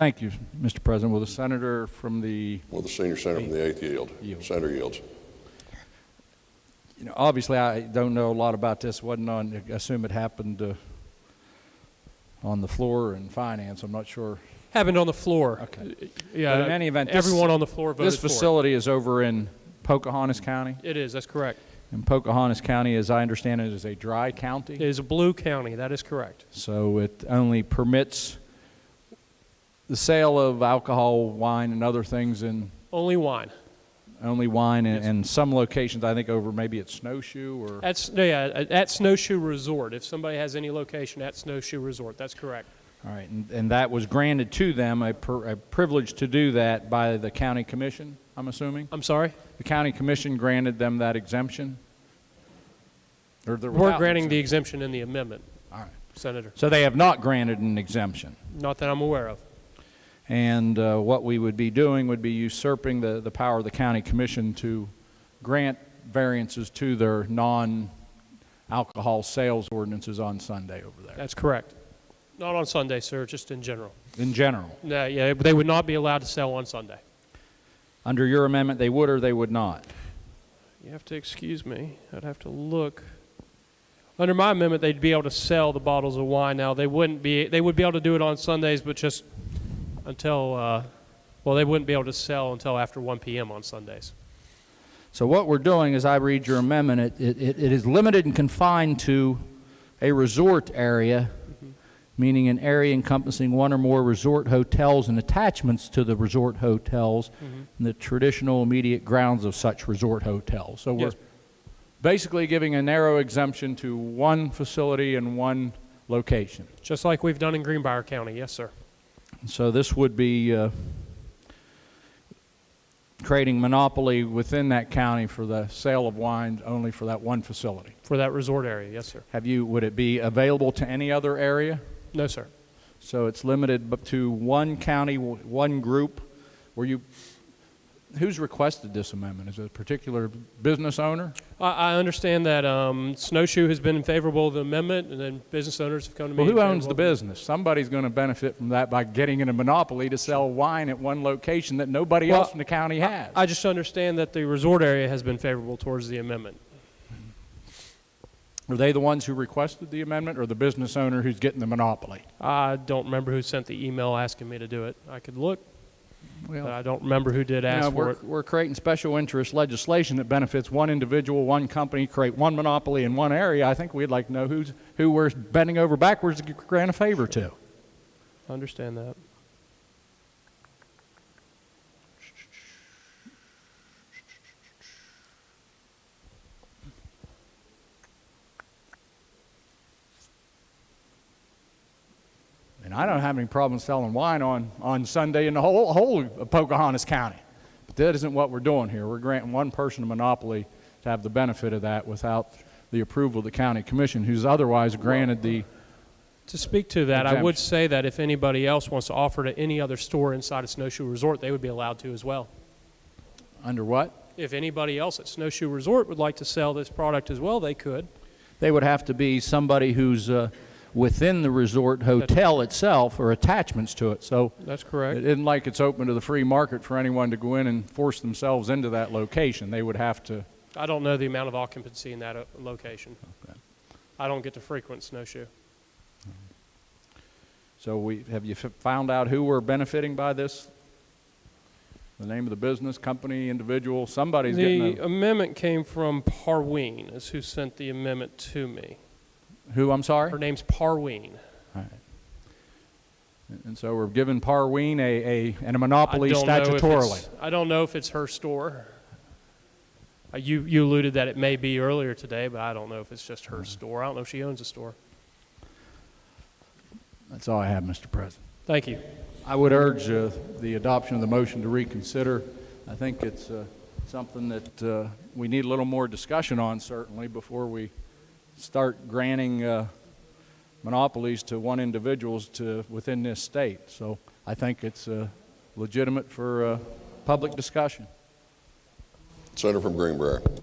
Thank you, Mr. President. Will the senator from the... Will the senior senator from the 8th yield? Senator yields. You know, obviously, I don't know a lot about this. Wasn't on. I assume it happened on the floor in finance. I'm not sure. Happened on the floor. Okay. Yeah. But in any event, everyone on the floor voted this facility is over in Pocahontas County. It is. That's correct. And Pocahontas County, as I understand it, is a dry county. It is a blue county. That is correct. So it only permits the sale of alcohol, wine, and other things in... Only wine. Only wine, yes. And some locations, I think, over maybe at Snowshoe or... At Snowshoe Resort. If somebody has any location at Snowshoe Resort, that's correct. All right, and that was granted to them, a privilege to do that by the county commission, I'm assuming? I'm sorry? The county commission granted them that exemption? We're granting the exemption in the amendment, all right, Senator. So they have not granted an exemption? Not that I'm aware of. And what we would be doing would be usurping the power of the county commission to grant variances to their non-alcohol sales ordinances on Sunday over there. That's correct. Not on Sunday, sir, just in general. In general? Yeah, they would not be allowed to sell on Sunday. Under your amendment, they would or they would not? You have to excuse me. I'd have to look. Under my amendment, they'd be able to sell the bottles of wine. Now, they would be able to do it on Sundays, but just until, they wouldn't be able to sell until after 1 p.m. on Sundays. So what we're doing, as I read your amendment, it is limited and confined to a resort area, meaning an area encompassing one or more resort hotels and attachments to the resort hotels and the traditional immediate grounds of such resort hotels. So we're basically giving a narrow exemption to one facility and one location. Just like we've done in Greenbrier County, yes, sir. So this would be creating monopoly within that county for the sale of wine only for that one facility. For that resort area, yes, sir. Would it be available to any other area? No, sir. So it's limited to one county, one group. Who's requested this amendment? Is it a particular business owner? I understand that Snowshoe has been favorable to the amendment, and then business owners have come to me. Well, who owns the business? Somebody's going to benefit from that by getting in a monopoly to sell wine at one location that nobody else in the county has. I just understand that the resort area has been favorable towards the amendment. Are they the ones who requested the amendment, or the business owner who's getting the monopoly? I don't remember who sent the email asking me to do it. I could look, but I don't remember who did ask for it. We're creating special interest legislation that benefits one individual, one company, create one monopoly in one area. I think we'd like to know who we're bending over backwards to grant a favor to. I understand that. And I don't have any problem selling wine on Sunday in the whole of Pocahontas County. But that isn't what we're doing here. We're granting one person a monopoly to have the benefit of that without the approval of the county commission, who's otherwise granted the To speak to that, exemption. I would say that if anybody else wants to offer to any other store inside of Snowshoe Resort, they would be allowed to as well. Under what? If anybody else at Snowshoe Resort would like to sell this product as well, they could. They would have to be somebody who's within the resort hotel itself or attachments to it. So that's correct. It isn't like it's open to the free market for anyone to go in and force themselves into that location. They would have to. I don't know the amount of occupancy in that location. Okay. I don't get to frequent Snowshoe. So have you found out who we're benefiting by this? The name of the business, company, individual, somebody's getting The amendment came from Parween, is who sent the amendment to me. Who, I'm sorry? Her name's Parween. All right. And so we're giving Parween a monopoly statutorily. I don't know if it's her store. You alluded that it may be earlier today, but I don't know if it's just her store. I don't know if she owns a store. That's all I have, Mr. President. Thank you. I would urge the adoption of the motion to reconsider. I think it's something that we need a little more discussion on, certainly, before we start granting monopolies to one individuals within this state. So I think it's legitimate for public discussion. Senator from Greenbrier.